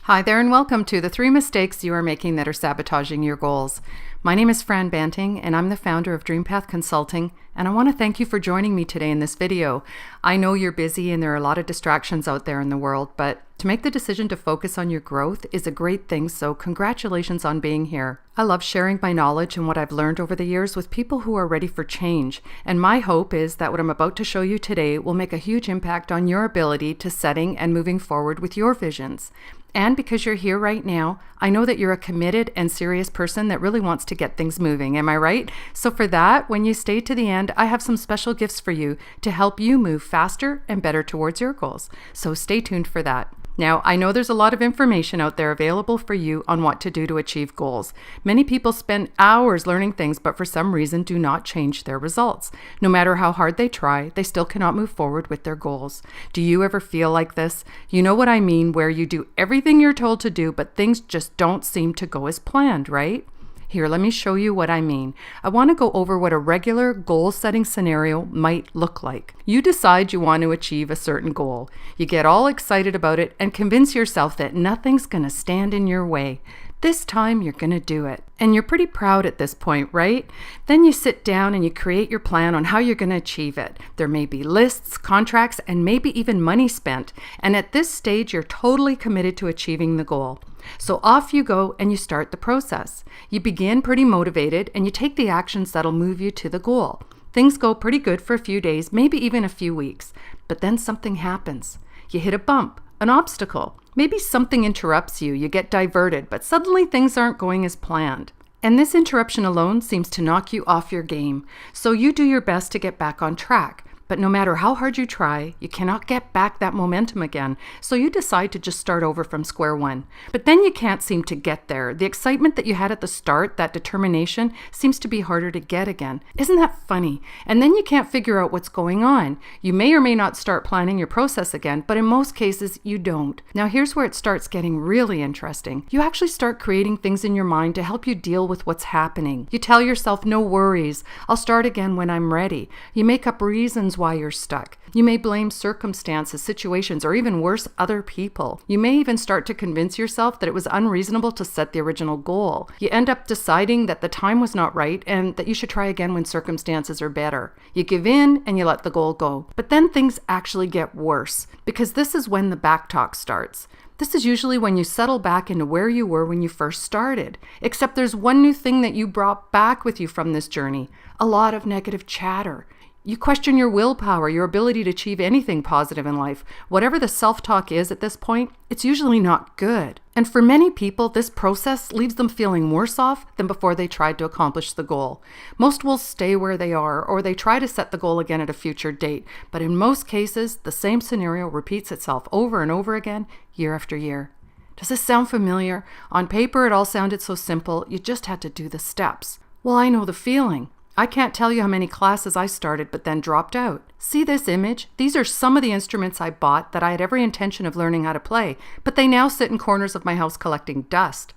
Hi there and welcome to the 3 mistakes you are making that are sabotaging your goals. My name is Fran Banting and I'm the founder of DreamPath Consulting, and I want to thank you for joining me today in this video. I know you're busy and there are a lot of distractions out there in the world, but to make the decision to focus on your growth is a great thing, so congratulations on being here. I love sharing my knowledge and what I've learned over the years with people who are ready for change, and my hope is that what I'm about to show you today will make a huge impact on your ability to setting and moving forward with your visions. And because you're here right now, I know that you're a committed and serious person that really wants to get things moving. Am I right? So for that, when you stay to the end, I have some special gifts for you to help you move faster and better towards your goals. So stay tuned for that. Now, I know there's a lot of information out there available for you on what to do to achieve goals. Many people spend hours learning things, but for some reason do not change their results. No matter how hard they try, they still cannot move forward with their goals. Do you ever feel like this? You know what I mean, where you do everything you're told to do, but things just don't seem to go as planned, right? Here, let me show you what I mean. I want to go over what a regular goal-setting scenario might look like. You decide you want to achieve a certain goal. You get all excited about it and convince yourself that nothing's going to stand in your way. This time you're going to do it. And you're pretty proud at this point, right? Then you sit down and you create your plan on how you're going to achieve it. There may be lists, contracts, and maybe even money spent. And at this stage, you're totally committed to achieving the goal. So off you go and you start the process. You begin pretty motivated and you take the actions that'll move you to the goal. Things go pretty good for a few days, maybe even a few weeks. But then something happens. You hit a bump, an obstacle. Maybe something interrupts you, you get diverted, but suddenly things aren't going as planned. And this interruption alone seems to knock you off your game. So you do your best to get back on track. But no matter how hard you try, you cannot get back that momentum again. So you decide to just start over from square one. But then you can't seem to get there. The excitement that you had at the start, that determination, seems to be harder to get again. Isn't that funny? And then you can't figure out what's going on. You may or may not start planning your process again, but in most cases, you don't. Now here's where it starts getting really interesting. You actually start creating things in your mind to help you deal with what's happening. You tell yourself, no worries, I'll start again when I'm ready. You make up reasons why you're stuck. You may blame circumstances, situations, or even worse, other people. You may even start to convince yourself that it was unreasonable to set the original goal. You end up deciding that the time was not right and that you should try again when circumstances are better. You give in and you let the goal go. But then things actually get worse, because this is when the backtalk starts. This is usually when you settle back into where you were when you first started. Except there's one new thing that you brought back with you from this journey: a lot of negative chatter. You question your willpower, your ability to achieve anything positive in life. Whatever the self-talk is at this point, it's usually not good. And for many people, this process leaves them feeling worse off than before they tried to accomplish the goal. Most will stay where they are, or they try to set the goal again at a future date. But in most cases, the same scenario repeats itself over and over again, year after year. Does this sound familiar? On paper, it all sounded so simple. You just had to do the steps. Well, I know the feeling. I can't tell you how many classes I started but then dropped out. See this image? These are some of the instruments I bought that I had every intention of learning how to play, but they now sit in corners of my house collecting dust.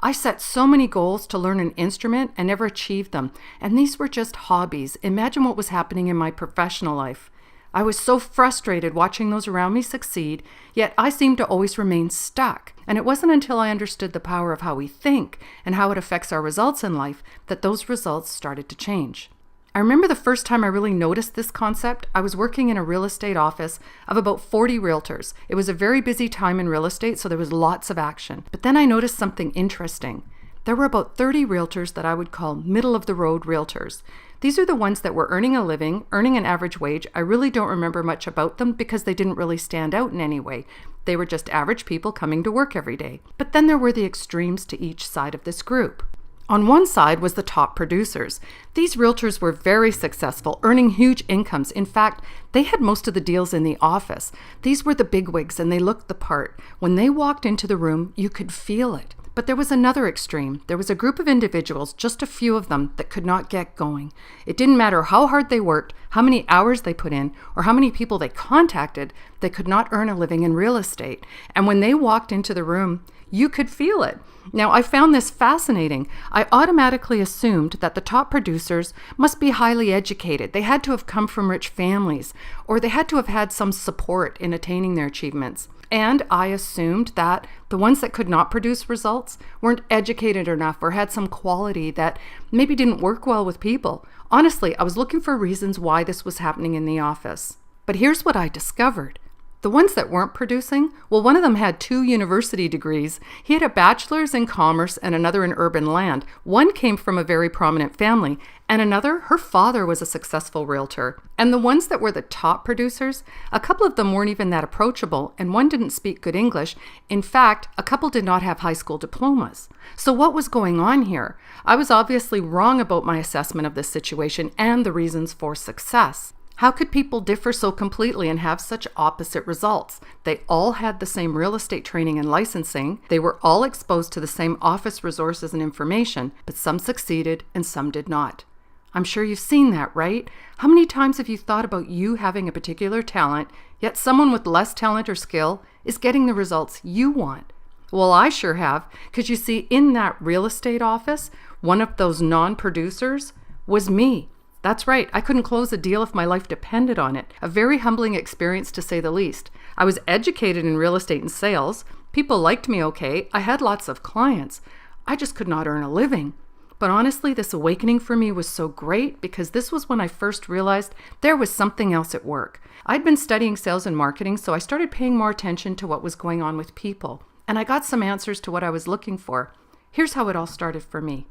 I set so many goals to learn an instrument and never achieved them, and these were just hobbies. Imagine what was happening in my professional life. I was so frustrated watching those around me succeed, yet I seemed to always remain stuck. And it wasn't until I understood the power of how we think and how it affects our results in life that those results started to change. I remember the first time I really noticed this concept. I was working in a real estate office of about 40 realtors. It was a very busy time in real estate, so there was lots of action. But then I noticed something interesting. There were about 30 realtors that I would call middle-of-the-road realtors. These are the ones that were earning a living, earning an average wage. I really don't remember much about them because they didn't really stand out in any way. They were just average people coming to work every day. But then there were the extremes to each side of this group. On one side was the top producers. These realtors were very successful, earning huge incomes. In fact, they had most of the deals in the office. These were the bigwigs and they looked the part. When they walked into the room, you could feel it. But there was another extreme. There was a group of individuals, just a few of them, that could not get going. It didn't matter how hard they worked, how many hours they put in, or how many people they contacted, they could not earn a living in real estate. And when they walked into the room, you could feel it. Now, I found this fascinating. I automatically assumed that the top producers must be highly educated. They had to have come from rich families, or they had to have had some support in attaining their achievements. And I assumed that the ones that could not produce results weren't educated enough or had some quality that maybe didn't work well with people. Honestly, I was looking for reasons why this was happening in the office. But here's what I discovered. The ones that weren't producing, well, one of them had 2 university degrees. He had a bachelor's in commerce and another in urban land. One came from a very prominent family, and another, her father was a successful realtor. And the ones that were the top producers, a couple of them weren't even that approachable, and one didn't speak good English. In fact, a couple did not have high school diplomas. So what was going on here? I was obviously wrong about my assessment of this situation and the reasons for success. How could people differ so completely and have such opposite results? They all had the same real estate training and licensing. They were all exposed to the same office resources and information, but some succeeded and some did not. I'm sure you've seen that, right? How many times have you thought about you having a particular talent, yet someone with less talent or skill is getting the results you want? Well, I sure have, because you see, in that real estate office, one of those non-producers was me. That's right, I couldn't close a deal if my life depended on it. A very humbling experience, to say the least. I was educated in real estate and sales. People liked me okay. I had lots of clients. I just could not earn a living. But honestly, this awakening for me was so great because this was when I first realized there was something else at work. I'd been studying sales and marketing, so I started paying more attention to what was going on with people. And I got some answers to what I was looking for. Here's how it all started for me.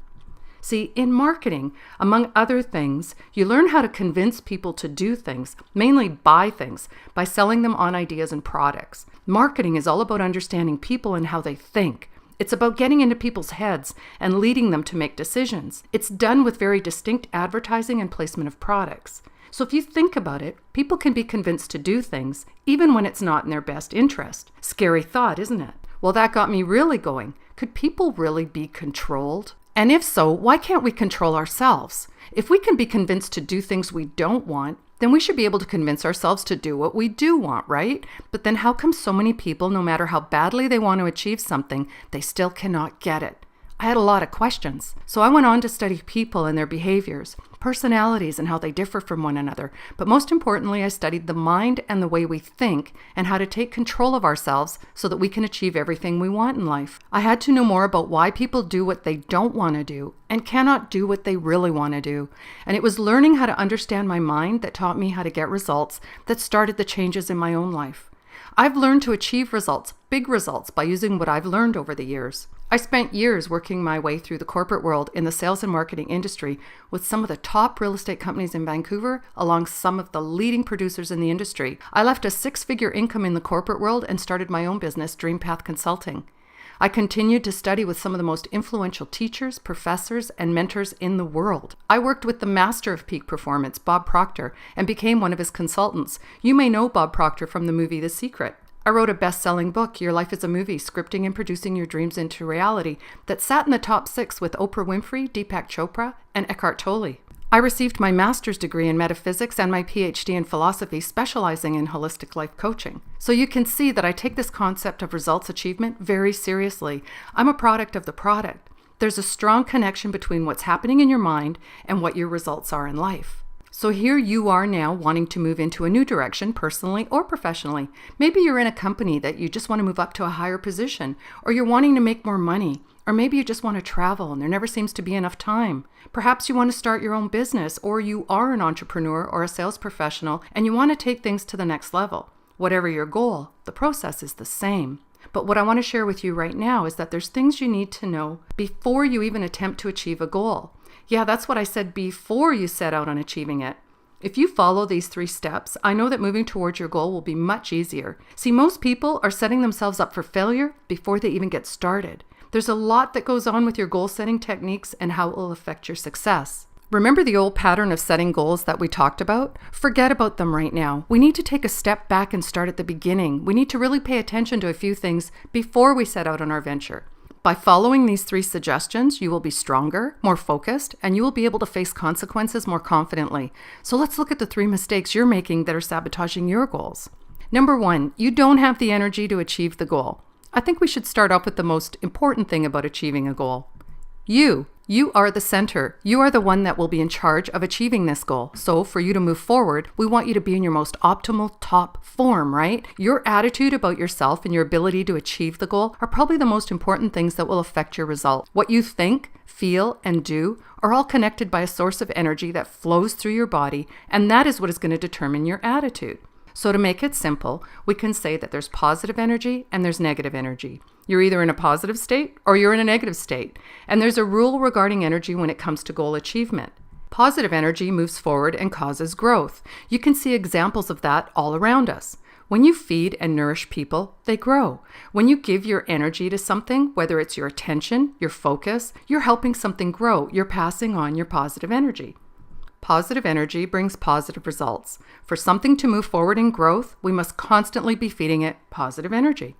See, in marketing, among other things, you learn how to convince people to do things, mainly buy things, by selling them on ideas and products. Marketing is all about understanding people and how they think. It's about getting into people's heads and leading them to make decisions. It's done with very distinct advertising and placement of products. So if you think about it, people can be convinced to do things, even when it's not in their best interest. Scary thought, isn't it? Well, that got me really going. Could people really be controlled? And if so, why can't we control ourselves? If we can be convinced to do things we don't want, then we should be able to convince ourselves to do what we do want, right? But then how come so many people, no matter how badly they want to achieve something, they still cannot get it? I had a lot of questions. So I went on to study people and their behaviors, personalities and how they differ from one another. But most importantly, I studied the mind and the way we think and how to take control of ourselves so that we can achieve everything we want in life. I had to know more about why people do what they don't want to do and cannot do what they really want to do. And it was learning how to understand my mind that taught me how to get results that started the changes in my own life. I've learned to achieve results, big results, by using what I've learned over the years. I spent years working my way through the corporate world in the sales and marketing industry with some of the top real estate companies in Vancouver, along some of the leading producers in the industry. I left a 6-figure income in the corporate world and started my own business, DreamPath Consulting. I continued to study with some of the most influential teachers, professors, and mentors in the world. I worked with the master of peak performance, Bob Proctor, and became one of his consultants. You may know Bob Proctor from the movie The Secret. I wrote a best-selling book, Your Life is a Movie, Scripting and Producing Your Dreams into Reality, that sat in the top 6 with Oprah Winfrey, Deepak Chopra, and Eckhart Tolle. I received my master's degree in metaphysics and my PhD in philosophy, specializing in holistic life coaching. So you can see that I take this concept of results achievement very seriously. I'm a product of the product. There's a strong connection between what's happening in your mind and what your results are in life. So here you are now wanting to move into a new direction, personally or professionally. Maybe you're in a company that you just want to move up to a higher position, or you're wanting to make more money, or maybe you just want to travel and there never seems to be enough time. Perhaps you want to start your own business, or you are an entrepreneur or a sales professional and you want to take things to the next level. Whatever your goal, the process is the same. But what I want to share with you right now is that there's things you need to know before you even attempt to achieve a goal. Yeah, that's what I said, before you set out on achieving it. If you follow these 3 steps, I know that moving towards your goal will be much easier. See, most people are setting themselves up for failure before they even get started. There's a lot that goes on with your goal-setting techniques and how it will affect your success. Remember the old pattern of setting goals that we talked about? Forget about them right now. We need to take a step back and start at the beginning. We need to really pay attention to a few things before we set out on our venture. By following these 3 suggestions, you will be stronger, more focused, and you will be able to face consequences more confidently. So let's look at the 3 mistakes you're making that are sabotaging your goals. Number 1, you don't have the energy to achieve the goal. I think we should start off with the most important thing about achieving a goal. You are the center. You are the one that will be in charge of achieving this goal. So for you to move forward, we want you to be in your most optimal top form, right? Your attitude about yourself and your ability to achieve the goal are probably the most important things that will affect your result. What you think, feel, and do are all connected by a source of energy that flows through your body, and that is what is going to determine your attitude. So to make it simple, we can say that there's positive energy and there's negative energy. You're either in a positive state or you're in a negative state. And there's a rule regarding energy when it comes to goal achievement. Positive energy moves forward and causes growth. You can see examples of that all around us. When you feed and nourish people, they grow. When you give your energy to something, whether it's your attention, your focus, you're helping something grow. You're passing on your positive energy. Positive energy brings positive results. For something to move forward in growth, we must constantly be feeding it positive energy.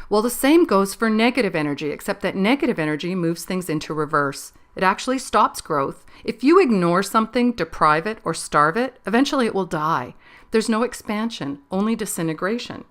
Well, the same goes for negative energy, except that negative energy moves things into reverse. It actually stops growth. If you ignore something, deprive it, or starve it, eventually it will die. There's no expansion, only disintegration.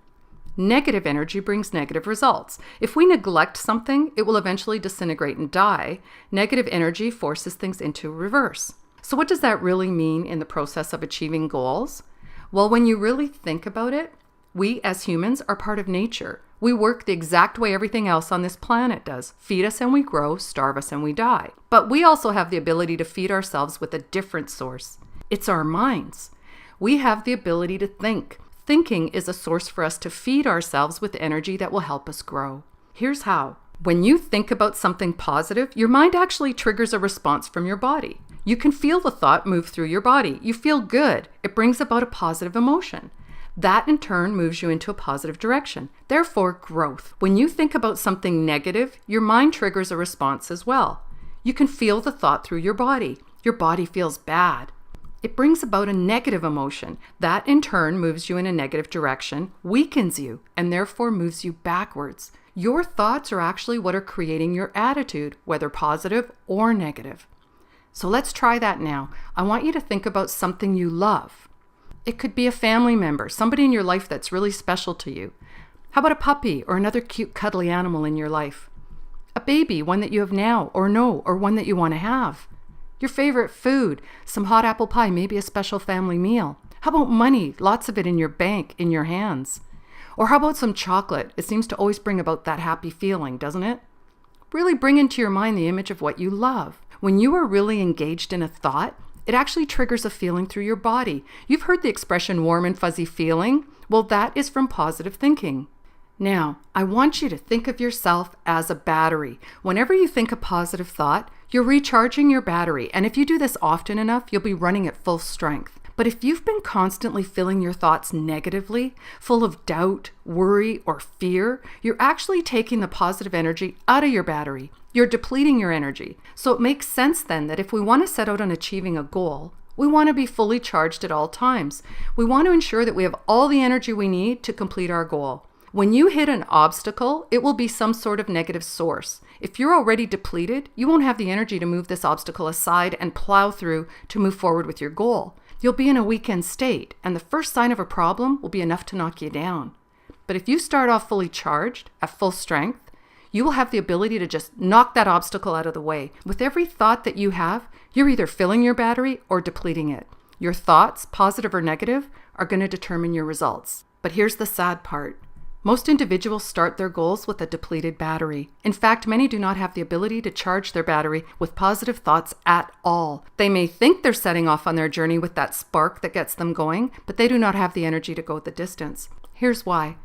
Negative energy brings negative results. If we neglect something, it will eventually disintegrate and die. Negative energy forces things into reverse. So what does that really mean in the process of achieving goals? Well, when you really think about it, we as humans are part of nature. We work the exact way everything else on this planet does. Feed us and we grow, starve us and we die. But we also have the ability to feed ourselves with a different source. It's our minds. We have the ability to think. Thinking is a source for us to feed ourselves with energy that will help us grow. Here's how. When you think about something positive, your mind actually triggers a response from your body. You can feel the thought move through your body. You feel good. It brings about a positive emotion. That in turn moves you into a positive direction. Therefore, growth. When you think about something negative, your mind triggers a response as well. You can feel the thought through your body. Your body feels bad. It brings about a negative emotion. That in turn moves you in a negative direction, weakens you, and therefore moves you backwards. Your thoughts are actually what are creating your attitude, whether positive or negative. So let's try that now. I want you to think about something you love. It could be a family member, somebody in your life that's really special to you. How about a puppy or another cute cuddly animal in your life? A baby, one that you have now or know, or one that you want to have. Your favorite food, some hot apple pie, maybe a special family meal. How about money, lots of it in your bank, in your hands? Or how about some chocolate? It seems to always bring about that happy feeling, doesn't it? Really bring into your mind the image of what you love. When you are really engaged in a thought, it actually triggers a feeling through your body. You've heard the expression warm and fuzzy feeling. Well, that is from positive thinking. Now, I want you to think of yourself as a battery. Whenever you think a positive thought, you're recharging your battery. And if you do this often enough, you'll be running at full strength. But if you've been constantly filling your thoughts negatively, full of doubt, worry, or fear, you're actually taking the positive energy out of your battery. You're depleting your energy. So it makes sense then that if we want to set out on achieving a goal, we want to be fully charged at all times. We want to ensure that we have all the energy we need to complete our goal. When you hit an obstacle, it will be some sort of negative source. If you're already depleted, you won't have the energy to move this obstacle aside and plow through to move forward with your goal. You'll be in a weakened state, and the first sign of a problem will be enough to knock you down. But if you start off fully charged, at full strength, you will have the ability to just knock that obstacle out of the way. With every thought that you have, you're either filling your battery or depleting it. Your thoughts, positive or negative, are going to determine your results. But here's the sad part. Most individuals start their goals with a depleted battery. In fact, many do not have the ability to charge their battery with positive thoughts at all. They may think they're setting off on their journey with that spark that gets them going, but they do not have the energy to go the distance. Here's why.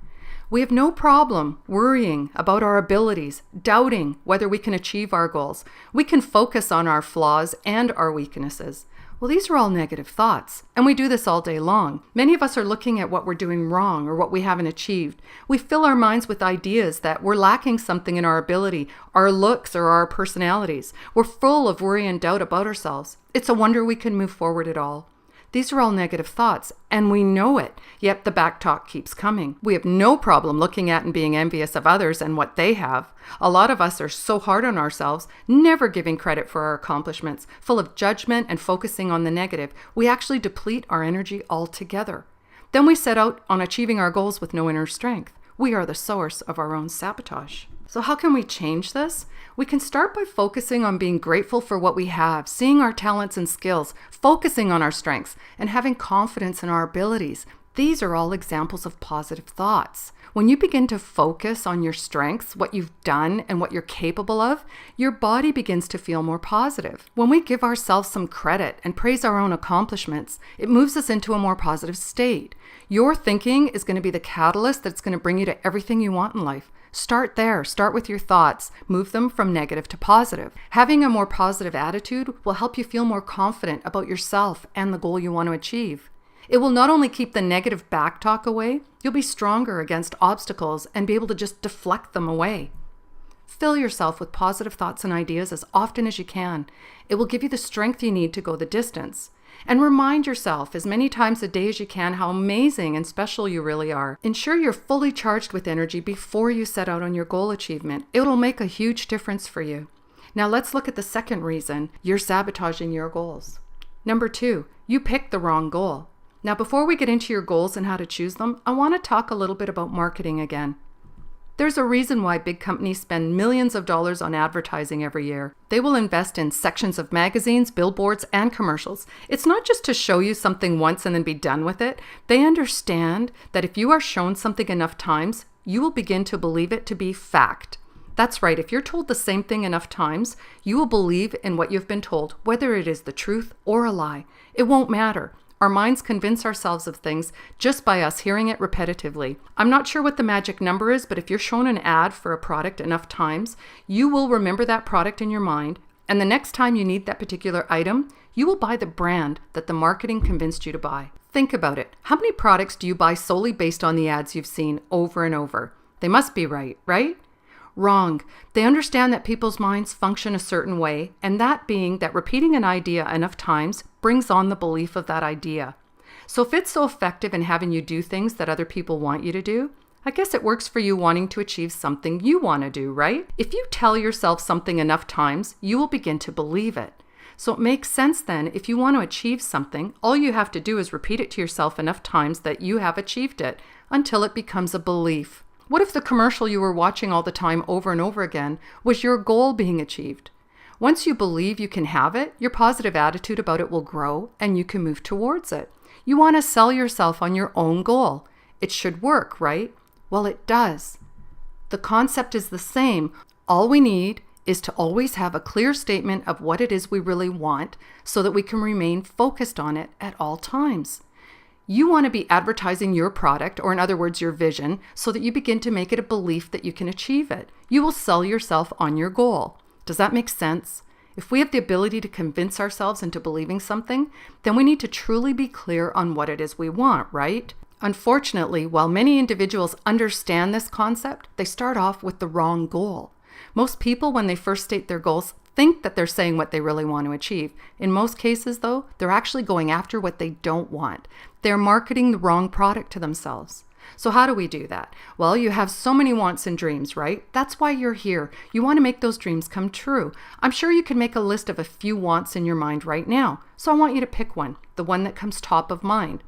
We have no problem worrying about our abilities, doubting whether we can achieve our goals. We can focus on our flaws and our weaknesses. Well, these are all negative thoughts, and we do this all day long. Many of us are looking at what we're doing wrong or what we haven't achieved. We fill our minds with ideas that we're lacking something in our ability, our looks, or our personalities. We're full of worry and doubt about ourselves. It's a wonder we can move forward at all. These are all negative thoughts, and we know it, yet the back talk keeps coming. We have no problem looking at and being envious of others and what they have. A lot of us are so hard on ourselves, never giving credit for our accomplishments, full of judgment and focusing on the negative. We actually deplete our energy altogether. Then we set out on achieving our goals with no inner strength. We are the source of our own sabotage. So how can we change this? We can start by focusing on being grateful for what we have, seeing our talents and skills, focusing on our strengths, and having confidence in our abilities. These are all examples of positive thoughts. When you begin to focus on your strengths, what you've done, and what you're capable of, your body begins to feel more positive. When we give ourselves some credit and praise our own accomplishments, it moves us into a more positive state. Your thinking is going to be the catalyst that's going to bring you to everything you want in life. Start there. Start with your thoughts. Move them from negative to positive. Having a more positive attitude will help you feel more confident about yourself and the goal you want to achieve. It will not only keep the negative backtalk away, you'll be stronger against obstacles and be able to just deflect them away. Fill yourself with positive thoughts and ideas as often as you can. It will give you the strength you need to go the distance. And remind yourself as many times a day as you can how amazing and special you really are. Ensure you're fully charged with energy before you set out on your goal achievement. It'll make a huge difference for you. Now let's look at the second reason you're sabotaging your goals. Number 2, you picked the wrong goal. Now, before we get into your goals and how to choose them, I want to talk a little bit about marketing again. There's a reason why big companies spend millions of dollars on advertising every year. They will invest in sections of magazines, billboards, and commercials. It's not just to show you something once and then be done with it. They understand that if you are shown something enough times, you will begin to believe it to be fact. That's right, if you're told the same thing enough times, you will believe in what you've been told, whether it is the truth or a lie. It won't matter. Our minds convince ourselves of things just by us hearing it repetitively. I'm not sure what the magic number is, but if you're shown an ad for a product enough times, you will remember that product in your mind, and the next time you need that particular item, you will buy the brand that the marketing convinced you to buy. Think about it. How many products do you buy solely based on the ads you've seen over and over? They must be right? Wrong. They understand that people's minds function a certain way, and that being that repeating an idea enough times brings on the belief of that idea. So if it's so effective in having you do things that other people want you to do, I guess it works for you wanting to achieve something you want to do, right? If you tell yourself something enough times, you will begin to believe it. So it makes sense then, if you want to achieve something, all you have to do is repeat it to yourself enough times that you have achieved it until it becomes a belief. What if the commercial you were watching all the time over and over again was your goal being achieved? Once you believe you can have it, your positive attitude about it will grow and you can move towards it. You want to sell yourself on your own goal. It should work, right? Well, it does. The concept is the same. All we need is to always have a clear statement of what it is we really want so that we can remain focused on it at all times. You want to be advertising your product, or in other words, your vision, so that you begin to make it a belief that you can achieve it. You will sell yourself on your goal. Does that make sense? If we have the ability to convince ourselves into believing something, then we need to truly be clear on what it is we want, right? Unfortunately, while many individuals understand this concept, they start off with the wrong goal. Most people, when they first state their goals, think that they're saying what they really want to achieve. In most cases, though, they're actually going after what they don't want. They're marketing the wrong product to themselves. So how do we do that? Well, you have so many wants and dreams, right? That's why you're here. You want to make those dreams come true. I'm sure you can make a list of a few wants in your mind right now. So I want you to pick one, the one that comes top of mind.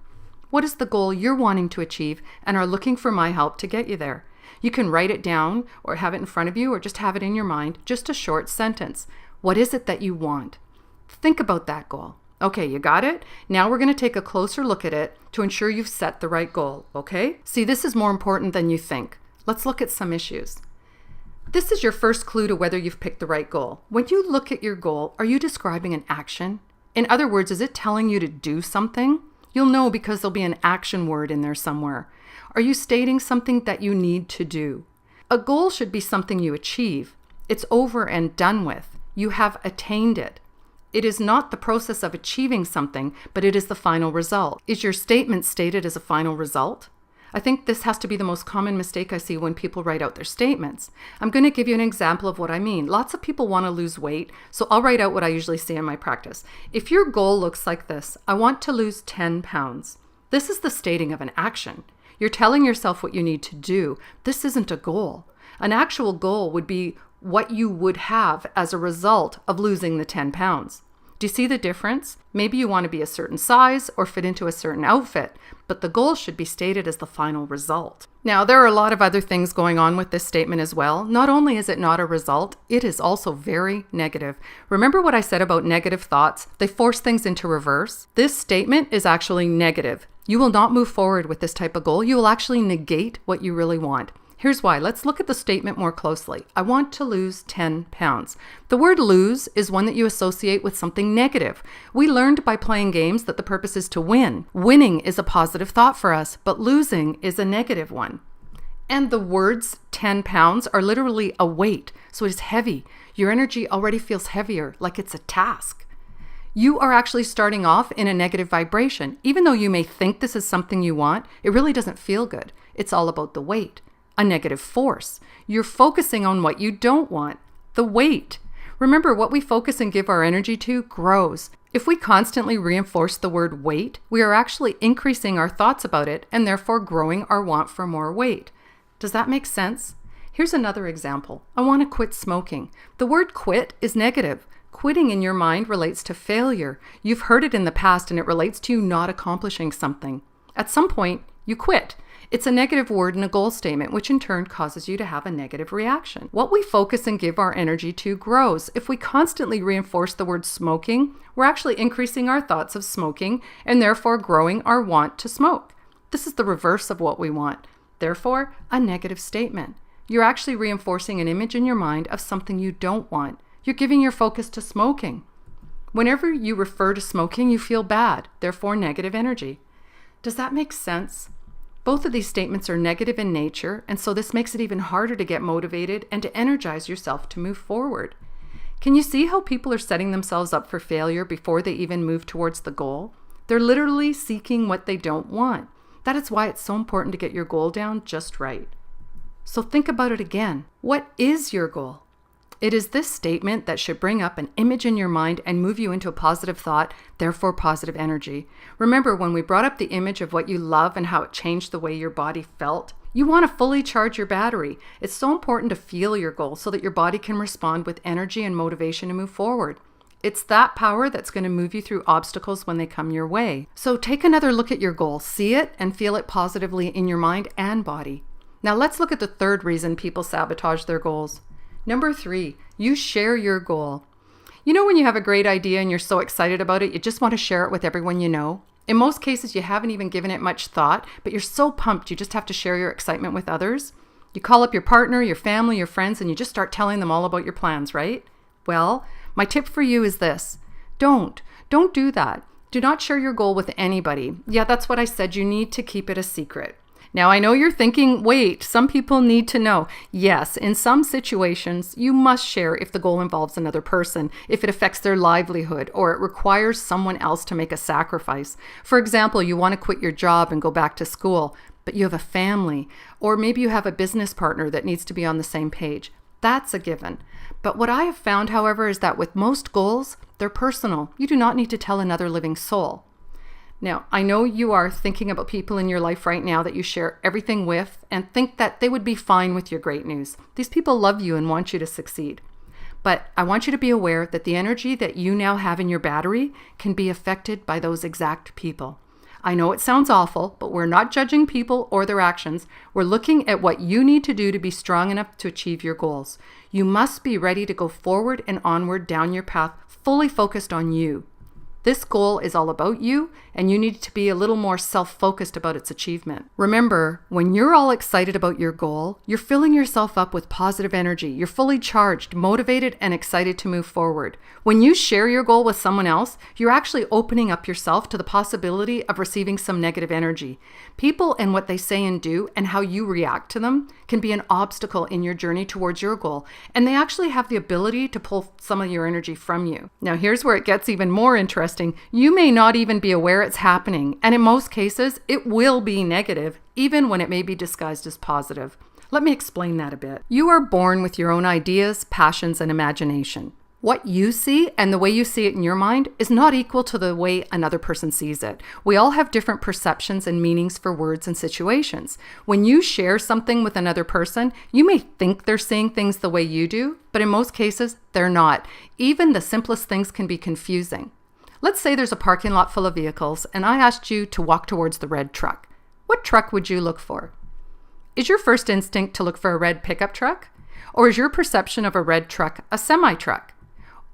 What is the goal you're wanting to achieve and are looking for my help to get you there? You can write it down or have it in front of you or just have it in your mind, just a short sentence. What is it that you want? Think about that goal. Okay, you got it? Now we're going to take a closer look at it to ensure you've set the right goal, okay? See, this is more important than you think. Let's look at some issues. This is your first clue to whether you've picked the right goal. When you look at your goal, are you describing an action? In other words, is it telling you to do something? You'll know because there'll be an action word in there somewhere. Are you stating something that you need to do? A goal should be something you achieve. It's over and done with. You have attained it. It is not the process of achieving something, but it is the final result. Is your statement stated as a final result? I think this has to be the most common mistake I see when people write out their statements. I'm going to give you an example of what I mean. Lots of people want to lose weight, so I'll write out what I usually say in my practice. If your goal looks like this, I want to lose 10 pounds. This is the stating of an action. You're telling yourself what you need to do. This isn't a goal. An actual goal would be what you would have as a result of losing the 10 pounds. Do you see the difference? Maybe you want to be a certain size or fit into a certain outfit, but the goal should be stated as the final result. Now, there are a lot of other things going on with this statement as well. Not only is it not a result, it is also very negative. Remember what I said about negative thoughts? They force things into reverse. This statement is actually negative. You will not move forward with this type of goal. You will actually negate what you really want. Here's why. Let's look at the statement more closely. I want to lose 10 pounds. The word lose is one that you associate with something negative. We learned by playing games that the purpose is to win. Winning is a positive thought for us, but losing is a negative one. And the words 10 pounds are literally a weight, so it is heavy. Your energy already feels heavier, like it's a task. You are actually starting off in a negative vibration. Even though you may think this is something you want, it really doesn't feel good. It's all about the weight. A negative force. You're focusing on what you don't want, the weight. Remember, what we focus and give our energy to grows. If we constantly reinforce the word weight, we are actually increasing our thoughts about it and therefore growing our want for more weight. Does that make sense? Here's another example. I want to quit smoking. The word quit is negative. Quitting in your mind relates to failure. You've heard it in the past and it relates to you not accomplishing something. At some point, you quit. It's a negative word in a goal statement, which in turn causes you to have a negative reaction. What we focus and give our energy to grows. If we constantly reinforce the word smoking, we're actually increasing our thoughts of smoking and therefore growing our want to smoke. This is the reverse of what we want. Therefore, a negative statement. You're actually reinforcing an image in your mind of something you don't want. You're giving your focus to smoking. Whenever you refer to smoking, you feel bad, therefore negative energy. Does that make sense? Both of these statements are negative in nature, and so this makes it even harder to get motivated and to energize yourself to move forward. Can you see how people are setting themselves up for failure before they even move towards the goal? They're literally seeking what they don't want. That is why it's so important to get your goal down just right. So think about it again. What is your goal? It is this statement that should bring up an image in your mind and move you into a positive thought, therefore positive energy. Remember when we brought up the image of what you love and how it changed the way your body felt? You want to fully charge your battery. It's so important to feel your goal so that your body can respond with energy and motivation to move forward. It's that power that's going to move you through obstacles when they come your way. So take another look at your goal, see it and feel it positively in your mind and body. Now let's look at the third reason people sabotage their goals. Number 3, you share your goal. You know when you have a great idea and you're so excited about it, you just want to share it with everyone you know? In most cases, you haven't even given it much thought, but you're so pumped you just have to share your excitement with others. You call up your partner, your family, your friends, and you just start telling them all about your plans, right? Well, my tip for you is this. Don't do that. Do not share your goal with anybody. Yeah, that's what I said. You need to keep it a secret. Now, I know you're thinking, wait, some people need to know. Yes, in some situations, you must share if the goal involves another person, if it affects their livelihood, or it requires someone else to make a sacrifice. For example, you want to quit your job and go back to school, but you have a family, or maybe you have a business partner that needs to be on the same page. That's a given. But what I have found, however, is that with most goals, they're personal. You do not need to tell another living soul. Now, I know you are thinking about people in your life right now that you share everything with and think that they would be fine with your great news. These people love you and want you to succeed. But I want you to be aware that the energy that you now have in your battery can be affected by those exact people. I know it sounds awful, but we're not judging people or their actions. We're looking at what you need to do to be strong enough to achieve your goals. You must be ready to go forward and onward down your path, fully focused on you. This goal is all about you, and you need to be a little more self-focused about its achievement. Remember, when you're all excited about your goal, you're filling yourself up with positive energy. You're fully charged, motivated, and excited to move forward. When you share your goal with someone else, you're actually opening up yourself to the possibility of receiving some negative energy. People and what they say and do and how you react to them can be an obstacle in your journey towards your goal, and they actually have the ability to pull some of your energy from you. Now, here's where it gets even more interesting. You may not even be aware it's happening, and in most cases, it will be negative, even when it may be disguised as positive. Let me explain that a bit. You are born with your own ideas, passions, and imagination. What you see and the way you see it in your mind is not equal to the way another person sees it. We all have different perceptions and meanings for words and situations. When you share something with another person, you may think they're seeing things the way you do, but in most cases, they're not. Even the simplest things can be confusing. Let's say there's a parking lot full of vehicles, and I asked you to walk towards the red truck. What truck would you look for? Is your first instinct to look for a red pickup truck? Or is your perception of a red truck a semi-truck?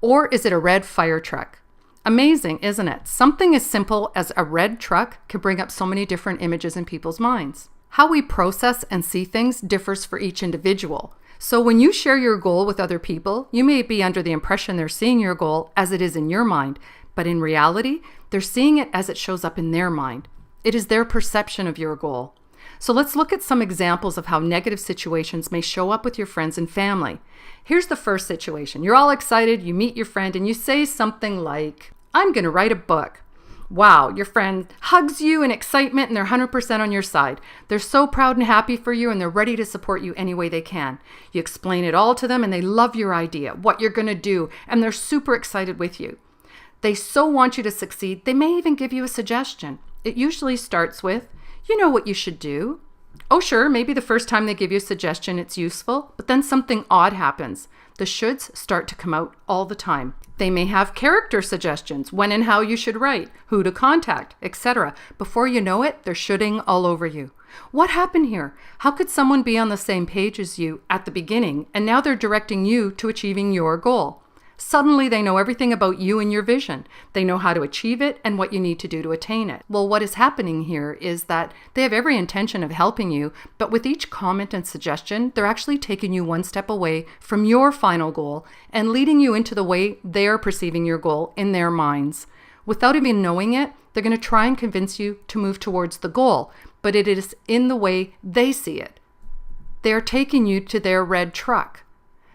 Or is it a red fire truck? Amazing, isn't it? Something as simple as a red truck can bring up so many different images in people's minds. How we process and see things differs for each individual. So when you share your goal with other people, you may be under the impression they're seeing your goal as it is in your mind, but in reality, they're seeing it as it shows up in their mind. It is their perception of your goal. So let's look at some examples of how negative situations may show up with your friends and family. Here's the first situation. You're all excited, you meet your friend, and you say something like, "I'm going to write a book." Wow, your friend hugs you in excitement and they're 100% on your side. They're so proud and happy for you and they're ready to support you any way they can. You explain it all to them and they love your idea, what you're going to do, and they're super excited with you. They so want you to succeed, they may even give you a suggestion. It usually starts with, "You know what you should do." Oh, sure, maybe the first time they give you a suggestion, it's useful, but then something odd happens. The shoulds start to come out all the time. They may have character suggestions, when and how you should write, who to contact, etc. Before you know it, they're shoulding all over you. What happened here? How could someone be on the same page as you at the beginning, and now they're directing you to achieving your goal? Suddenly they know everything about you and your vision. They know how to achieve it and what you need to do to attain it. Well, what is happening here is that they have every intention of helping you, but with each comment and suggestion, they're actually taking you one step away from your final goal and leading you into the way they're perceiving your goal in their minds. Without even knowing it, they're going to try and convince you to move towards the goal, but it is in the way they see it. They're taking you to their red truck.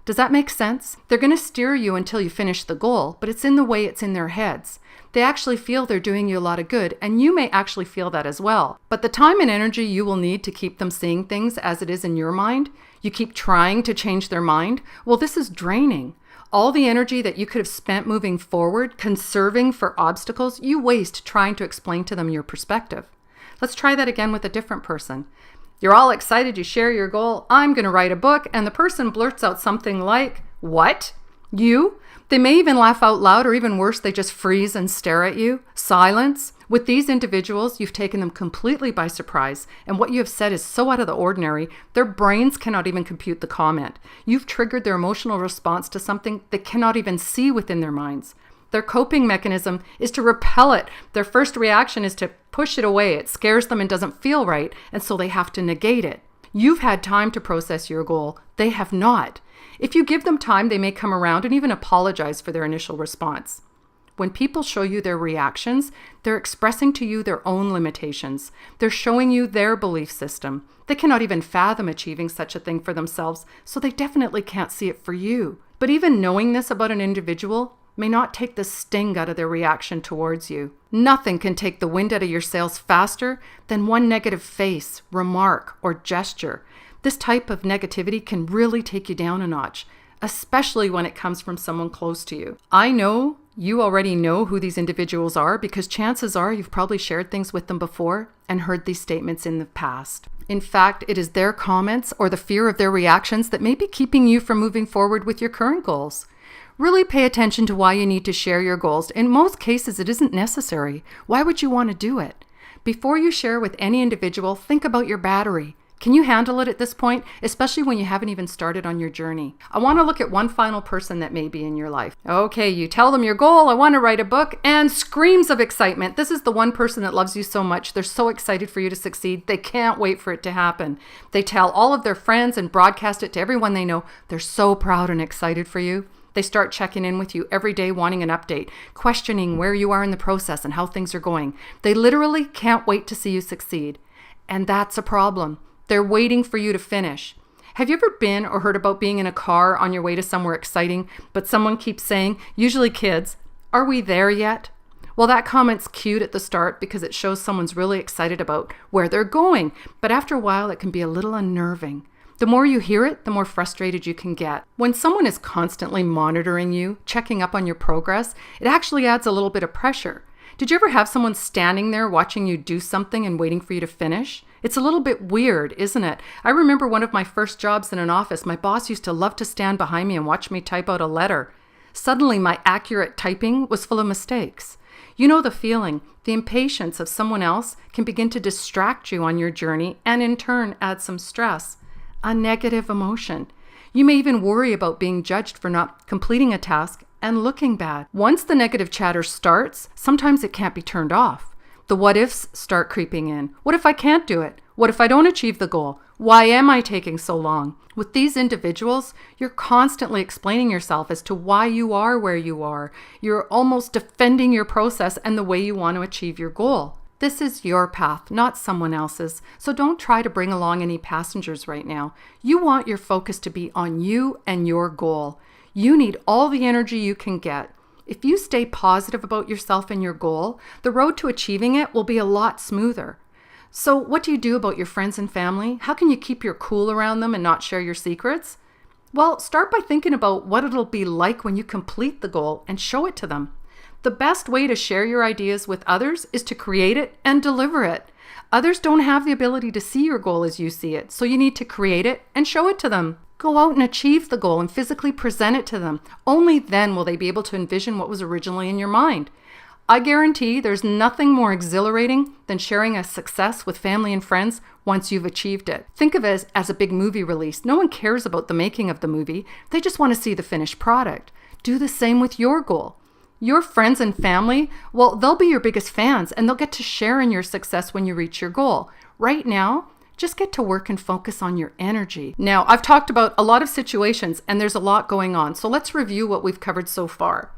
Does that make sense? They're going to steer you until you finish the goal, but it's in the way it's in their heads. They actually feel they're doing you a lot of good, and you may actually feel that as well. But the time and energy you will need to keep them seeing things as it is in your mind, you keep trying to change their mind, well, this is draining. All the energy that you could have spent moving forward, conserving for obstacles, you waste trying to explain to them your perspective. Let's try that again with a different person. You're all excited, you share your goal, "I'm going to write a book," and the person blurts out something like, "What? You?" They may even laugh out loud, or even worse, they just freeze and stare at you. Silence. With these individuals, you've taken them completely by surprise, and what you have said is so out of the ordinary, their brains cannot even compute the comment. You've triggered their emotional response to something they cannot even see within their minds. Their coping mechanism is to repel it. Their first reaction is to push it away. It scares them and doesn't feel right, and so they have to negate it. You've had time to process your goal. They have not. If you give them time, they may come around and even apologize for their initial response. When people show you their reactions, they're expressing to you their own limitations. They're showing you their belief system. They cannot even fathom achieving such a thing for themselves, so they definitely can't see it for you. But even knowing this about an individual may not take the sting out of their reaction towards you. Nothing can take the wind out of your sails faster than one negative face, remark, or gesture. This type of negativity can really take you down a notch, especially when it comes from someone close to you. I know you already know who these individuals are because chances are you've probably shared things with them before and heard these statements in the past. In fact, it is their comments or the fear of their reactions that may be keeping you from moving forward with your current goals. Really pay attention to why you need to share your goals. In most cases, it isn't necessary. Why would you want to do it? Before you share with any individual, think about your battery. Can you handle it at this point, especially when you haven't even started on your journey? I want to look at one final person that may be in your life. Okay, you tell them your goal, "I want to write a book," and screams of excitement. This is the one person that loves you so much. They're so excited for you to succeed. They can't wait for it to happen. They tell all of their friends and broadcast it to everyone they know. They're so proud and excited for you. They start checking in with you every day, wanting an update, questioning where you are in the process and how things are going. They literally can't wait to see you succeed. And that's a problem. They're waiting for you to finish. Have you ever been or heard about being in a car on your way to somewhere exciting, but someone keeps saying, usually kids, "Are we there yet?" Well, that comment's cute at the start because it shows someone's really excited about where they're going, but after a while it can be a little unnerving. The more you hear it, the more frustrated you can get. When someone is constantly monitoring you, checking up on your progress, it actually adds a little bit of pressure. Did you ever have someone standing there watching you do something and waiting for you to finish? It's a little bit weird, isn't it? I remember one of my first jobs in an office, my boss used to love to stand behind me and watch me type out a letter. Suddenly, my accurate typing was full of mistakes. You know the feeling. The impatience of someone else can begin to distract you on your journey and in turn add some stress, a negative emotion. You may even worry about being judged for not completing a task and looking bad. Once the negative chatter starts, sometimes it can't be turned off. The what ifs start creeping in. What if I can't do it? What if I don't achieve the goal? Why am I taking so long? With these individuals, you're constantly explaining yourself as to why you are where you are. You're almost defending your process and the way you want to achieve your goal. This is your path, not someone else's. So don't try to bring along any passengers right now. You want your focus to be on you and your goal. You need all the energy you can get. If you stay positive about yourself and your goal, the road to achieving it will be a lot smoother. So what do you do about your friends and family? How can you keep your cool around them and not share your secrets? Well, start by thinking about what it'll be like when you complete the goal and show it to them. The best way to share your ideas with others is to create it and deliver it. Others don't have the ability to see your goal as you see it, so you need to create it and show it to them. Go out and achieve the goal and physically present it to them. Only then will they be able to envision what was originally in your mind. I guarantee there's nothing more exhilarating than sharing a success with family and friends once you've achieved it. Think of it as a big movie release. No one cares about the making of the movie. They just want to see the finished product. Do the same with your goal. Your friends and family, well, they'll be your biggest fans and they'll get to share in your success when you reach your goal. Right now, just get to work and focus on your energy. Now, I've talked about a lot of situations and there's a lot going on. So let's review what we've covered so far.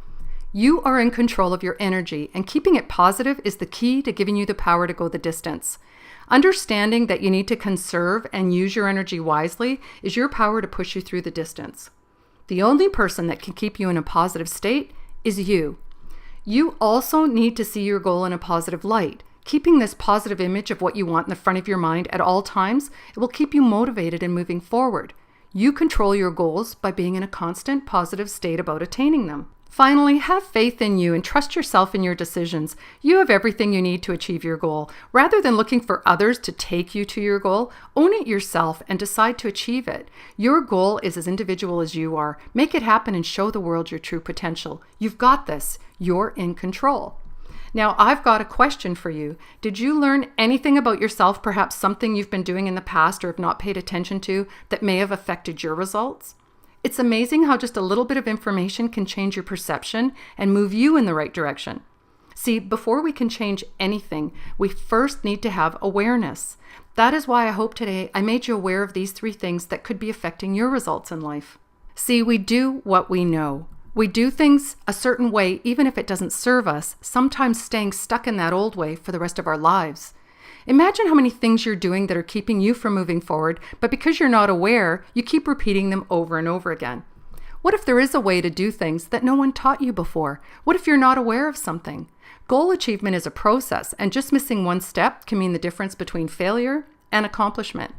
You are in control of your energy, and keeping it positive is the key to giving you the power to go the distance. Understanding that you need to conserve and use your energy wisely is your power to push you through the distance. The only person that can keep you in a positive state is you. You also need to see your goal in a positive light. Keeping this positive image of what you want in the front of your mind at all times, it will keep you motivated and moving forward. You control your goals by being in a constant positive state about attaining them. Finally, have faith in you and trust yourself in your decisions. You have everything you need to achieve your goal. Rather than looking for others to take you to your goal, own it yourself and decide to achieve it. Your goal is as individual as you are. Make it happen and show the world your true potential. You've got this. You're in control. Now, I've got a question for you. Did you learn anything about yourself, perhaps something you've been doing in the past or have not paid attention to that may have affected your results? It's amazing how just a little bit of information can change your perception and move you in the right direction. See, before we can change anything, we first need to have awareness. That is why I hope today I made you aware of these 3 things that could be affecting your results in life. See, we do what we know. We do things a certain way even if it doesn't serve us, sometimes staying stuck in that old way for the rest of our lives. Imagine how many things you're doing that are keeping you from moving forward, but because you're not aware, you keep repeating them over and over again. What if there is a way to do things that no one taught you before? What if you're not aware of something? Goal achievement is a process, and just missing one step can mean the difference between failure and accomplishment.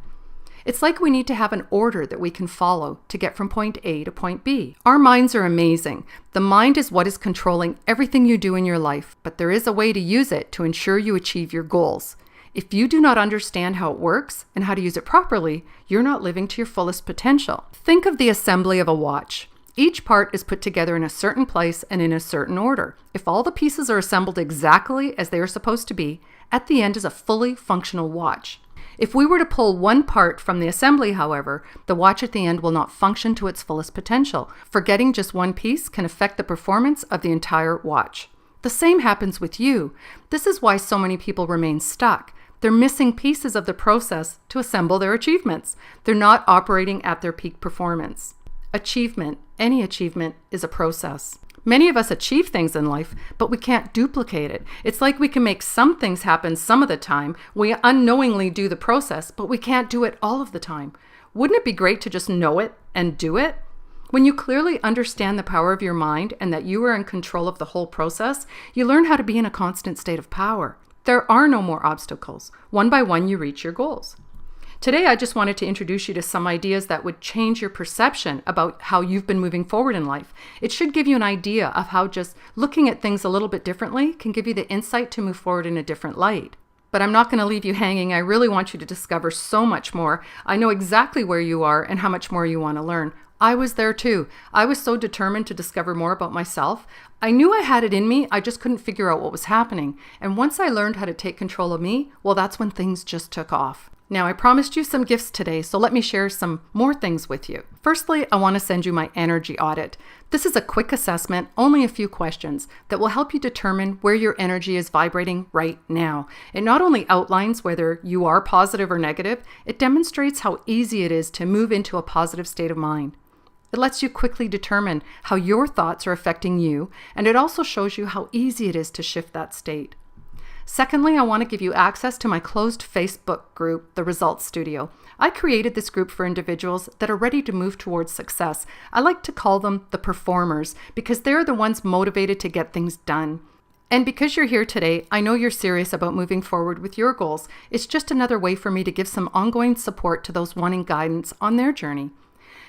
It's like we need to have an order that we can follow to get from point A to point B. Our minds are amazing. The mind is what is controlling everything you do in your life, but there is a way to use it to ensure you achieve your goals. If you do not understand how it works and how to use it properly, you're not living to your fullest potential. Think of the assembly of a watch. Each part is put together in a certain place and in a certain order. If all the pieces are assembled exactly as they are supposed to be, at the end is a fully functional watch. If we were to pull one part from the assembly, however, the watch at the end will not function to its fullest potential. Forgetting just one piece can affect the performance of the entire watch. The same happens with you. This is why so many people remain stuck. They're missing pieces of the process to assemble their achievements. They're not operating at their peak performance. Achievement, any achievement, is a process. Many of us achieve things in life, but we can't duplicate it. It's like we can make some things happen some of the time. We unknowingly do the process, but we can't do it all of the time. Wouldn't it be great to just know it and do it? When you clearly understand the power of your mind and that you are in control of the whole process, you learn how to be in a constant state of power. There are no more obstacles. One by one, you reach your goals. Today, I just wanted to introduce you to some ideas that would change your perception about how you've been moving forward in life. It should give you an idea of how just looking at things a little bit differently can give you the insight to move forward in a different light. But I'm not going to leave you hanging. I really want you to discover so much more. I know exactly where you are and how much more you want to learn. I was there too. I was so determined to discover more about myself. I knew I had it in me, I just couldn't figure out what was happening. And once I learned how to take control of me, well, that's when things just took off. Now, I promised you some gifts today, so let me share some more things with you. Firstly, I want to send you my energy audit. This is a quick assessment, only a few questions, that will help you determine where your energy is vibrating right now. It not only outlines whether you are positive or negative, it demonstrates how easy it is to move into a positive state of mind. It lets you quickly determine how your thoughts are affecting you, and it also shows you how easy it is to shift that state. Secondly, I want to give you access to my closed Facebook group, The Results Studio. I created this group for individuals that are ready to move towards success. I like to call them the performers because they're the ones motivated to get things done. And because you're here today, I know you're serious about moving forward with your goals. It's just another way for me to give some ongoing support to those wanting guidance on their journey.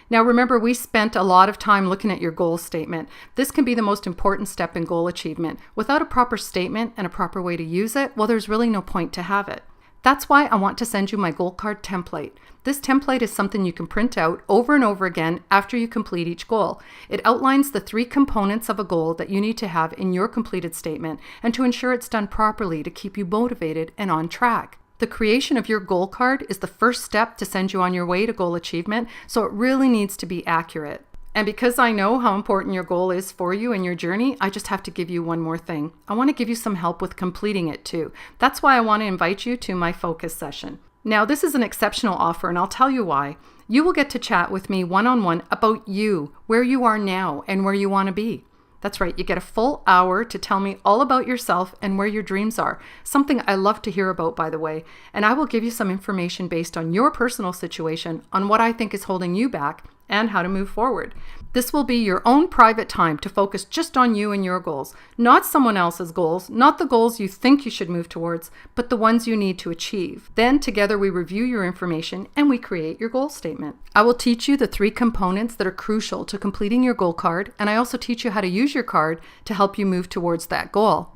Now remember, we spent a lot of time looking at your goal statement. This can be the most important step in goal achievement. Without a proper statement and a proper way to use it, well, there's really no point to have it. That's why I want to send you my goal card template. This template is something you can print out over and over again after you complete each goal. It outlines the 3 components of a goal that you need to have in your completed statement and to ensure it's done properly to keep you motivated and on track. The creation of your goal card is the first step to send you on your way to goal achievement, so it really needs to be accurate. And because I know how important your goal is for you and your journey, I just have to give you one more thing. I want to give you some help with completing it too. That's why I want to invite you to my focus session. Now, this is an exceptional offer, and I'll tell you why. You will get to chat with me one-on-one about you, where you are now, and where you want to be. That's right, you get a full hour to tell me all about yourself and where your dreams are, something I love to hear about, by the way, and I will give you some information based on your personal situation on what I think is holding you back and how to move forward. This will be your own private time to focus just on you and your goals, not someone else's goals, not the goals you think you should move towards, but the ones you need to achieve. Then together we review your information and we create your goal statement. I will teach you the 3 components that are crucial to completing your goal card, and I also teach you how to use your card to help you move towards that goal.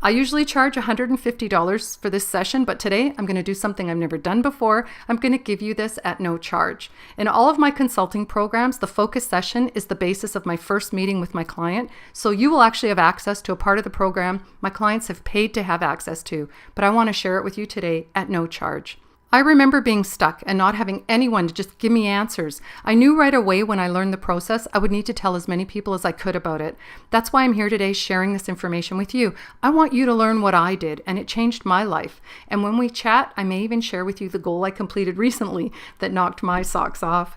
I usually charge $150 for this session, but today I'm going to do something I've never done before. I'm going to give you this at no charge. In all of my consulting programs, the focus session is the basis of my first meeting with my client, so you will actually have access to a part of the program my clients have paid to have access to, but I want to share it with you today at no charge. I remember being stuck and not having anyone to just give me answers. I knew right away when I learned the process, I would need to tell as many people as I could about it. That's why I'm here today sharing this information with you. I want you to learn what I did, and it changed my life. And when we chat, I may even share with you the goal I completed recently that knocked my socks off.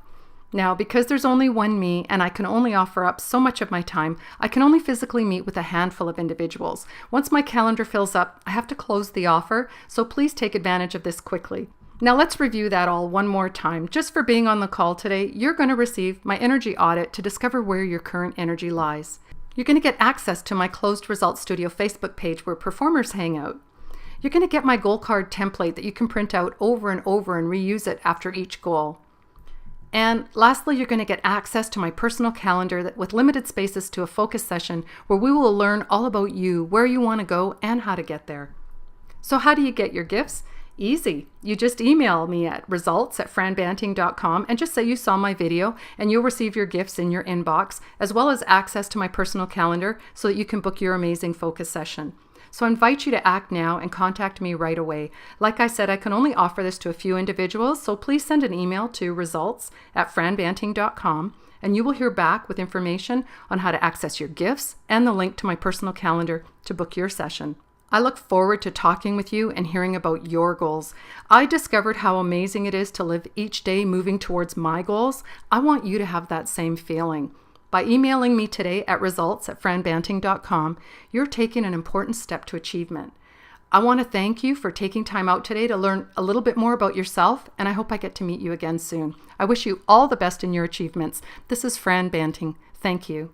Now, because there's only one me and I can only offer up so much of my time, I can only physically meet with a handful of individuals. Once my calendar fills up, I have to close the offer, so please take advantage of this quickly. Now let's review that all one more time. Just for being on the call today, you're going to receive my energy audit to discover where your current energy lies. You're going to get access to my closed Results Studio Facebook page where performers hang out. You're going to get my goal card template that you can print out over and over and reuse it after each goal. And lastly, you're going to get access to my personal calendar with limited spaces to a focus session where we will learn all about you, where you want to go, and how to get there. So how do you get your gifts? Easy. You just email me at results@franbanting.com and just say you saw my video, and you'll receive your gifts in your inbox, as well as access to my personal calendar so that you can book your amazing focus session. So I invite you to act now and contact me right away. Like I said, I can only offer this to a few individuals, so please send an email to results@franbanting.com and you will hear back with information on how to access your gifts and the link to my personal calendar to book your session. I look forward to talking with you and hearing about your goals. I discovered how amazing it is to live each day moving towards my goals. I want you to have that same feeling. By emailing me today at results@franbanting.com, you're taking an important step to achievement. I want to thank you for taking time out today to learn a little bit more about yourself, and I hope I get to meet you again soon. I wish you all the best in your achievements. This is Fran Banting. Thank you.